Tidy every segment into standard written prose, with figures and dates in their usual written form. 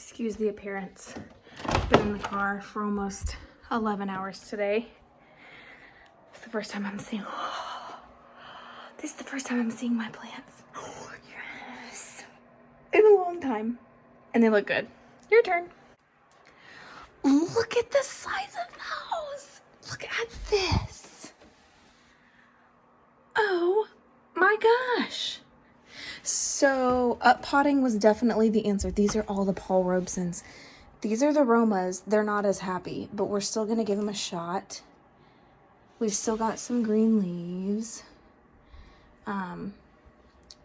Excuse the appearance. Been in the car for almost 11 hours today. It's the first time I'm seeing. This is the first time I'm seeing my plants. Oh, yes. In a long time. And they look good. Your turn. Look at the size of those. Look at this. Oh my gosh. So up potting was definitely the answer. These are all the Paul Robesons. These are the Romas. They're not as happy, but we're still going to give them a shot. We've still got some green leaves.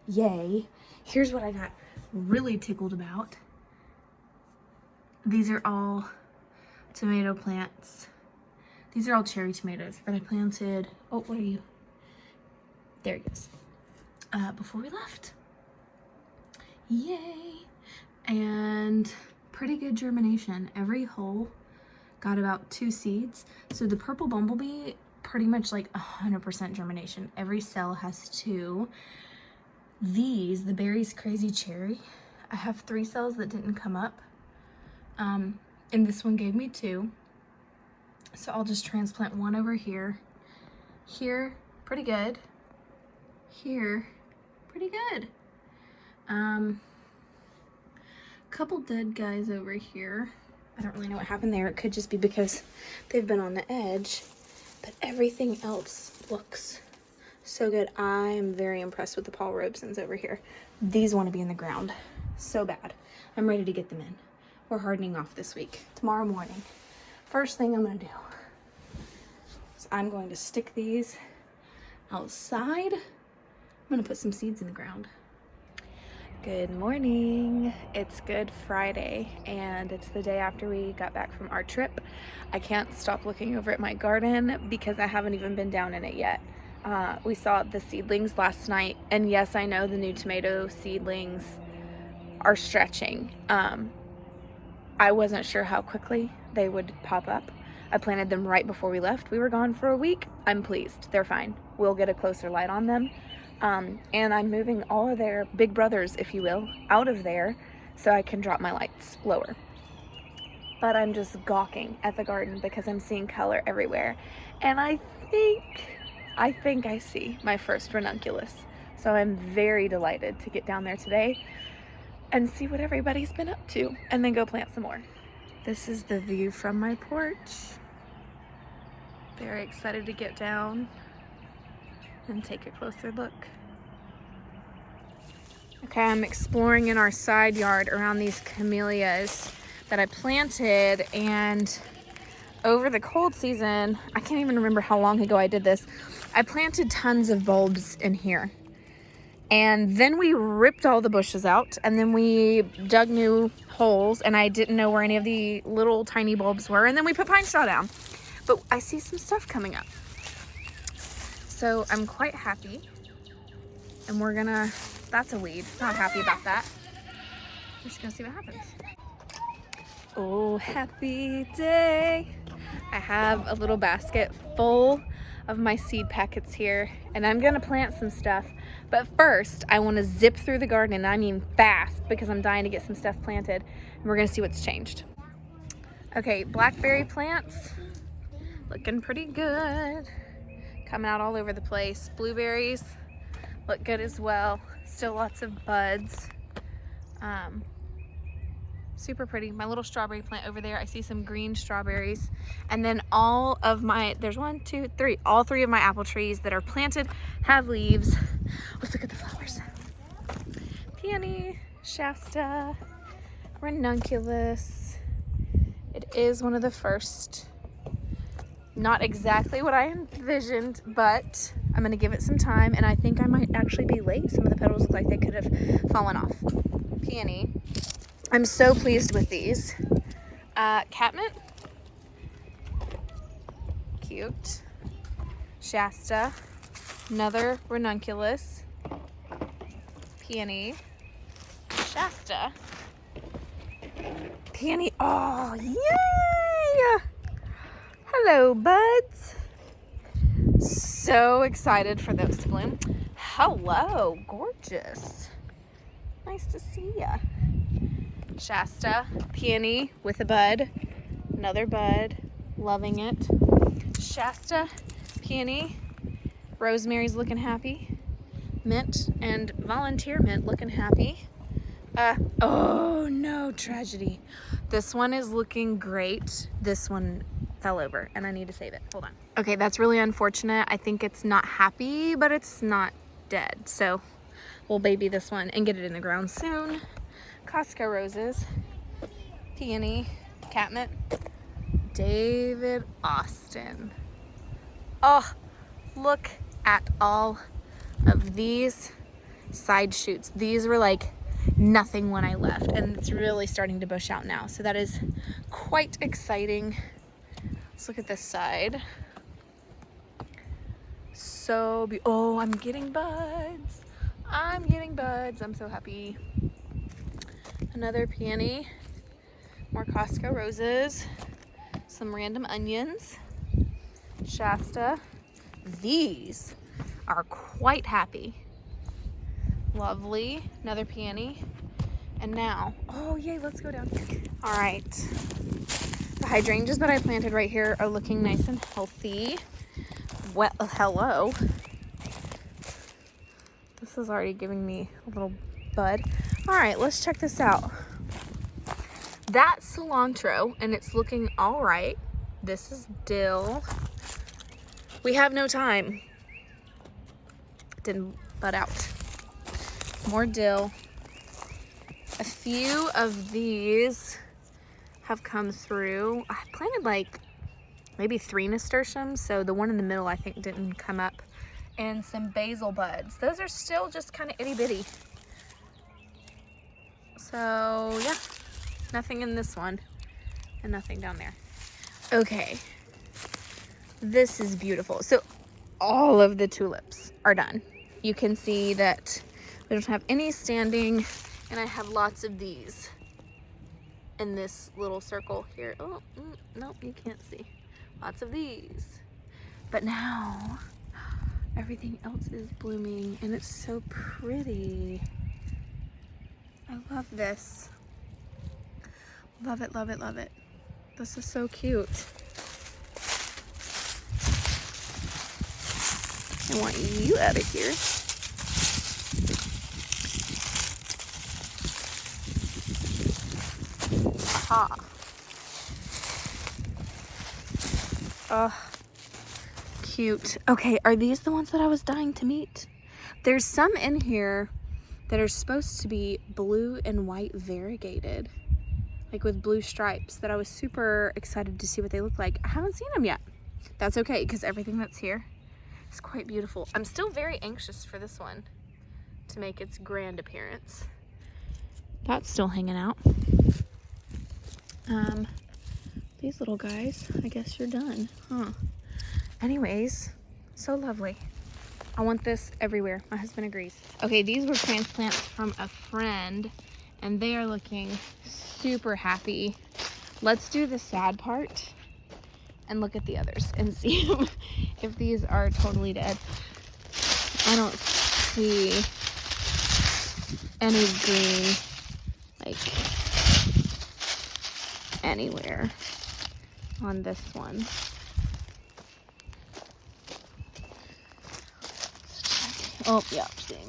Yay. Here's what I got really tickled about. These are all tomato plants. These are all cherry tomatoes that I planted. Oh, what are you? There he goes. Before we left. Yay. And pretty good germination. Every hole got about 2 seeds. So the purple bumblebee, pretty much like 100% germination. Every cell has 2. These, the Berry's Crazy Cherry, I have 3 cells that didn't come up. And this one gave me 2. So I'll just transplant one over here. Here, pretty good. Here, pretty good. Couple dead guys over here. I don't really know what happened there. It could just be because they've been on the edge, but everything else looks so good. I'm very impressed with the Paul Robesons over here. These want to be in the ground so bad. I'm ready to get them in. We're hardening off this week. Tomorrow morning, first thing I'm going to do is I'm going to stick these outside. I'm going to put some seeds in the ground. Good morning. It's Good Friday and it's the day after we got back from our trip. I can't stop looking over at my garden because I haven't even been down in it yet. We saw the seedlings last night, and yes, I know the new tomato seedlings are stretching. I wasn't sure how quickly they would pop up. I planted them right before we left. We were gone for a week. I'm pleased. They're fine. We'll get a closer light on them. And I'm moving all of their big brothers, if you will, out of there so I can drop my lights lower. But I'm just gawking at the garden because I'm seeing color everywhere. And I think I see my first ranunculus. So I'm very delighted to get down there today and see what everybody's been up to and then go plant some more. This is the view from my porch. Very excited to get down and take a closer look. Okay, I'm exploring in our side yard around these camellias that I planted, and over the cold season, I can't even remember how long ago I did this, I planted tons of bulbs in here. And then we ripped all the bushes out, and then we dug new holes, and I didn't know where any of the little tiny bulbs were, and then we put pine straw down. But I see some stuff coming up. So I'm quite happy, and we're gonna, that's a weed, not happy about that. We're just gonna see what happens. Oh, happy day. I have a little basket full of my seed packets here, and I'm gonna plant some stuff. But first, I wanna zip through the garden, and I mean fast, because I'm dying to get some stuff planted, and we're gonna see what's changed. Okay, blackberry plants, looking pretty good. Coming out all over the place. Blueberries look good as well. Still lots of buds. Super pretty. My little strawberry plant over there, I see some green strawberries. And then all of my, there's 1, 2, 3, all 3 of my apple trees that are planted have leaves. Let's look at the flowers. Peony, Shasta, ranunculus. It is one of the first. Not exactly what I envisioned, but I'm gonna give it some time, and I think I might actually be late. Some of the petals look like they could have fallen off. Peony. I'm so pleased with these. Catmint. Cute. Shasta. Another ranunculus. Peony. Shasta. Peony. Oh, yay! Hello, buds. So excited for those to bloom. Hello, gorgeous. Nice to see ya. Shasta, peony with a bud. Another bud, loving it. Shasta, peony, rosemary's looking happy. Mint and volunteer mint looking happy. Oh no, tragedy. This one is looking great. This one fell over and I need to save it. Hold on. Okay, that's really unfortunate. I think it's not happy, but it's not dead. So we'll baby this one and get it in the ground soon. Costco roses, peony, catmint, David Austin. Oh, look at all of these side shoots. These were like nothing when I left, and it's really starting to bush out now. So that is quite exciting. Let's look at this side. So, oh, I'm getting buds. I'm getting buds. I'm so happy. Another peony. More Costco roses. Some random onions. Shasta. These are quite happy. Lovely. Another peony. And now, oh yay, let's go down here. All right. The hydrangeas that I planted right here are looking nice and healthy. Well, hello. This is already giving me a little bud. All right, let's check this out. That's cilantro and it's looking all right. This is dill. We have no time. Didn't bud out. More dill. A few of these have come through. I planted like maybe 3 nasturtiums, so the one in the middle I think didn't come up. And some basil buds. Those are still just kind of itty bitty. So yeah, nothing in this one and nothing down there. Okay, this is beautiful. So all of the tulips are done. You can see that we don't have any standing, and I have lots of these in this little circle here. Oh, nope, you can't see. Lots of these. But now everything else is blooming and it's so pretty. I love this. Love it, love it, love it. This is so cute. I want you out of here. Aha. Oh, cute. Okay, are these the ones that I was dying to meet? There's some in here that are supposed to be blue and white variegated, like with blue stripes, that I was super excited to see what they look like. I haven't seen them yet. That's okay, because everything that's here is quite beautiful. I'm still very anxious for this one to make its grand appearance. That's still hanging out. These little guys, I guess you're done, huh? Anyways, so lovely. I want this everywhere. My husband agrees. Okay, these were transplants from a friend and they are looking super happy. Let's do the sad part and look at the others and see if these are totally dead. I don't see any green, like, anywhere on this one. Oh, yeah, seeing.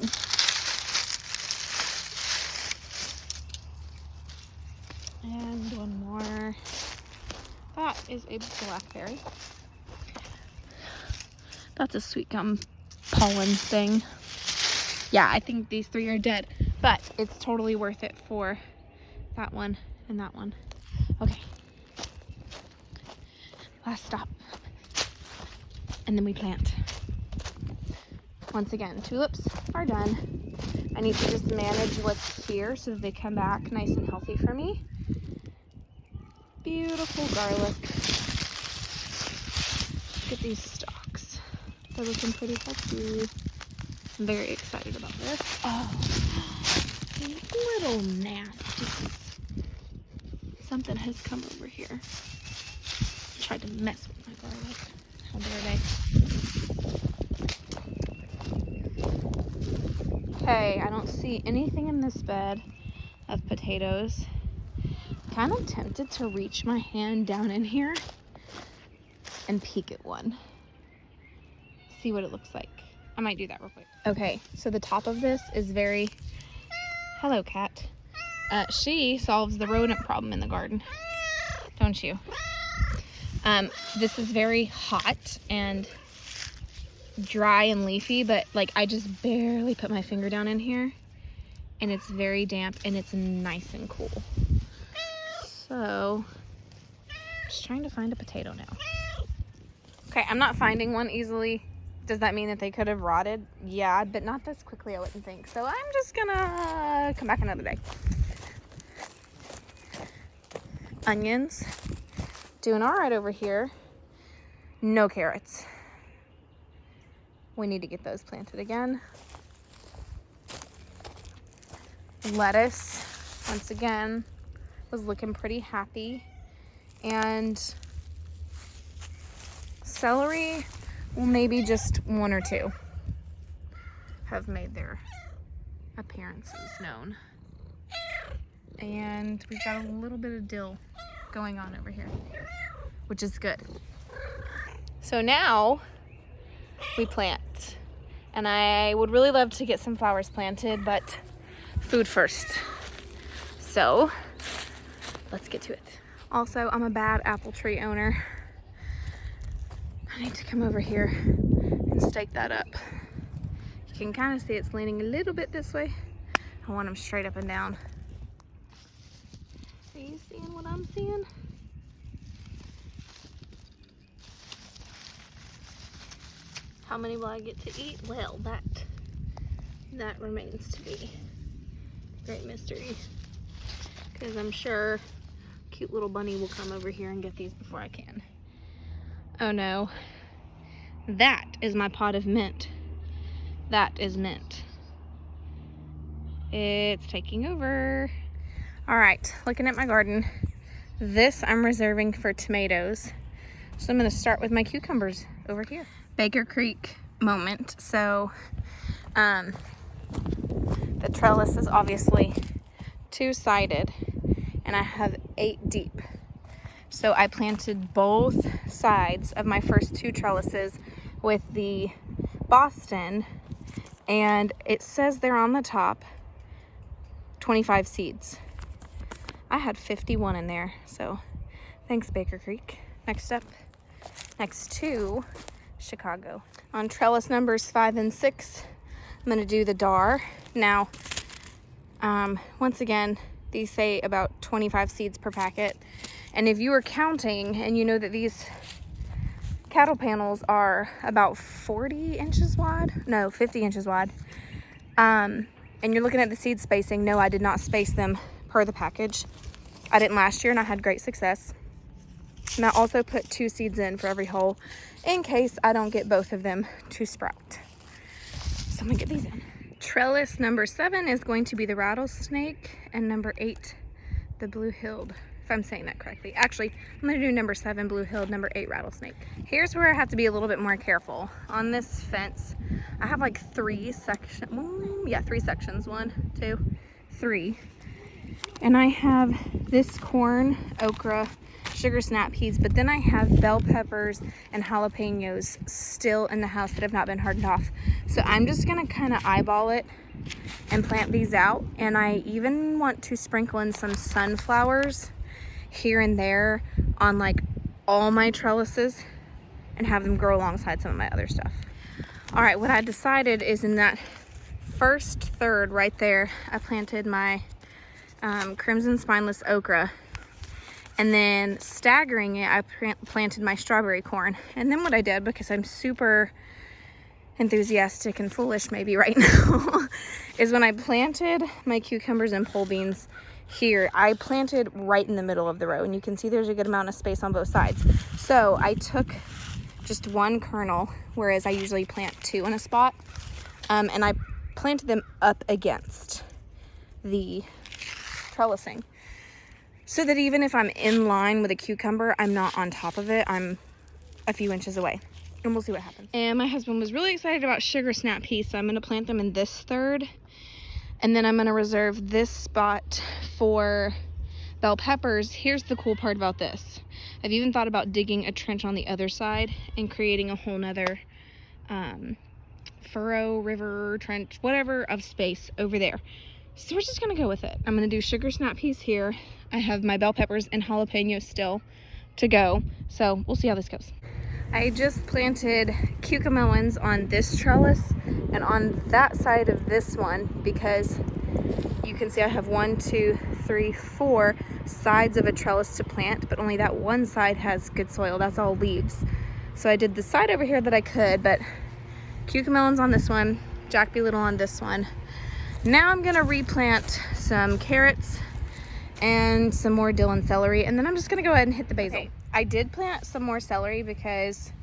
And one more. That is a blackberry. That's a sweet gum pollen thing. Yeah, I think these 3 are dead, but it's totally worth it for that one and that one. Okay. Last stop. And then we plant. Once again, tulips are done. I need to just manage what's here so that they come back nice and healthy for me. Beautiful garlic. Look at these stalks. They're looking pretty healthy. I'm very excited about this. Oh, little nasties. Something has come over here. Tried to mess with my garlic. How dare they? Okay, I don't see anything in this bed of potatoes. Kind of tempted to reach my hand down in here and peek at one. See what it looks like. I might do that real quick. Okay, so the top of this is very... Hello, cat. She solves the rodent problem in the garden. Don't you? This is very hot and dry and leafy, but like I just barely put my finger down in here and it's very damp and it's nice and cool. So, just trying to find a potato now. Okay, I'm not finding one easily. Does that mean that they could have rotted? Yeah, but not this quickly, I wouldn't think. So I'm just gonna come back another day. Onions. Doing all right over here. No carrots. We need to get those planted again. Lettuce, once again, was looking pretty happy. And celery, well, maybe just one or two have made their appearances known. And we've got a little bit of dill going on over here, which is good. So now we plant. And I would really love to get some flowers planted, but food first. So let's get to it. Also, I'm a bad apple tree owner. I need to come over here and stake that up. You can kind of see it's leaning a little bit this way. I want them straight up and down. Are you seeing what I'm seeing? How many will I get to eat? Well, that remains to be a great mystery. Because I'm sure cute little bunny will come over here and get these before I can. Oh no. That is my pot of mint. That is mint. It's taking over. All right, looking at my garden. This I'm reserving for tomatoes. So I'm gonna start with my cucumbers over here. Baker Creek moment. So the trellis is obviously two-sided and I have 8 deep. So I planted both sides of my first 2 trellises with the Boston, and it says there on the top 25 seeds. I had 51 in there, so thanks Baker Creek. Next up, next to Chicago. On trellis numbers 5 and 6, I'm gonna do the dar. Now, once again, these say about 25 seeds per packet. And if you are counting and you know that these cattle panels are about 40 inches wide, no, 50 inches wide, and you're looking at the seed spacing, no, I did not space them per the package. I didn't last year and I had great success. And I also put 2 seeds in for every hole in case I don't get both of them to sprout. So I'm gonna get these in. Trellis number 7 is going to be the rattlesnake, and number 8, the blue-hilled, if I'm saying that correctly. Actually, I'm gonna do number 7 blue-hilled, number 8 rattlesnake. Here's where I have to be a little bit more careful. On this fence, I have like 3 sections, 3 sections, 1, 2, 3. And I have this corn, okra, sugar snap peas, but then I have bell peppers and jalapenos still in the house that have not been hardened off. So I'm just gonna kind of eyeball it and plant these out. And I even want to sprinkle in some sunflowers here and there on like all my trellises and have them grow alongside some of my other stuff. All right, what I decided is in that first third right there, I planted my crimson spineless okra. And then staggering it, I planted my strawberry corn. And then what I did, because I'm super enthusiastic and foolish maybe right now, is when I planted my cucumbers and pole beans here, I planted right in the middle of the row. And you can see there's a good amount of space on both sides. So I took just 1 kernel, whereas I usually plant 2 in a spot. And I planted them up against the trellising, so that even if I'm in line with a cucumber, I'm not on top of it. I'm a few inches away, and we'll see what happens. And my husband was really excited about sugar snap peas, so I'm gonna plant them in this third, and then I'm gonna reserve this spot for bell peppers, here's the cool part about this. I've even thought about digging a trench on the other side and creating a whole nother furrow, river, trench, whatever of space over there. So we're just gonna go with it. I'm gonna do sugar snap peas here. I have my bell peppers and jalapenos still to go. So we'll see how this goes. I just planted cucamelons on this trellis and on that side of this one, because you can see I have 1, 2, 3, 4 sides of a trellis to plant, but only that one side has good soil. That's all leaves. So I did the side over here that I could, but cucamelons on this one, Jack Be Little on this one. Now I'm gonna replant some carrots and some more dill and celery, and then I'm just gonna go ahead and hit the basil. Okay. I did plant some more celery because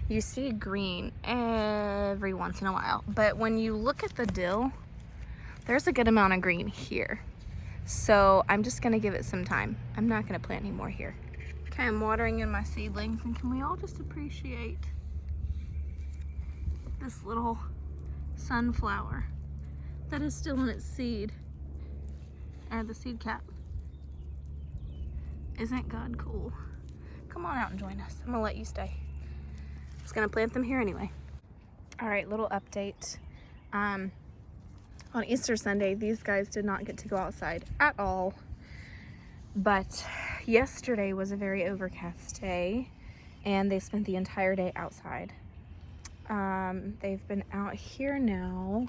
you see green every once in a while, but when you look at the dill, there's a good amount of green here. So I'm just gonna give it some time. I'm not gonna plant any more here. Okay, I'm watering in my seedlings, and can we all just appreciate this little sunflower that is still in its seed, or the seed cap. Isn't God cool? Come on out and join us. I'm gonna let you stay. I was gonna plant them here anyway. All right, little update. On Easter Sunday, these guys did not get to go outside at all, but yesterday was a very overcast day and they spent the entire day outside. They've been out here now,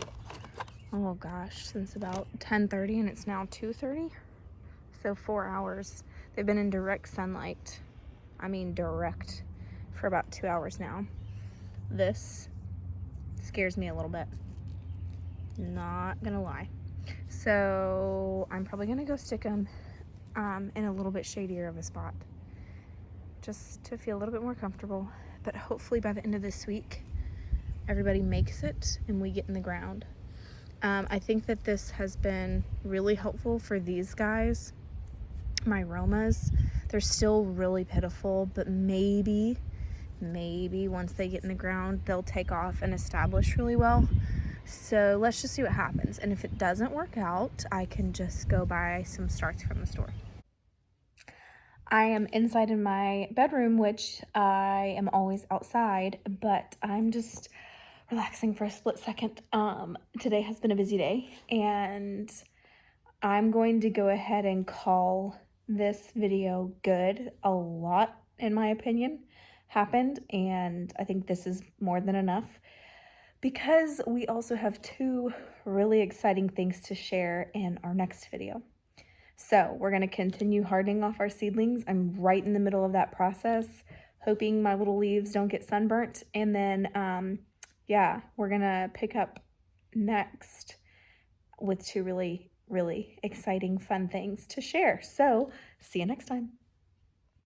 oh gosh, since about 10:30, and it's now 2:30, so 4 hours. They've been in direct sunlight, I mean direct, for about 2 hours now. This scares me a little bit, not gonna lie. So I'm probably gonna go stick them in a little bit shadier of a spot, just to feel a little bit more comfortable. But hopefully by the end of this week, everybody makes it and we get in the ground. I think that this has been really helpful for these guys. My Romas, they're still really pitiful, but maybe once they get in the ground, they'll take off and establish really well. So let's just see what happens. And if it doesn't work out, I can just go buy some starts from the store. I am inside in my bedroom, which I am always outside, but I'm just relaxing for a split second. Today has been a busy day, and I'm going to go ahead and call this video good. A lot, in my opinion, happened, and I think this is more than enough, because we also have 2 really exciting things to share in our next video. So we're going to continue hardening off our seedlings. I'm right in the middle of that process, hoping my little leaves don't get sunburnt. And then, yeah, we're going to pick up next with 2 really, really exciting, fun things to share. So see you next time.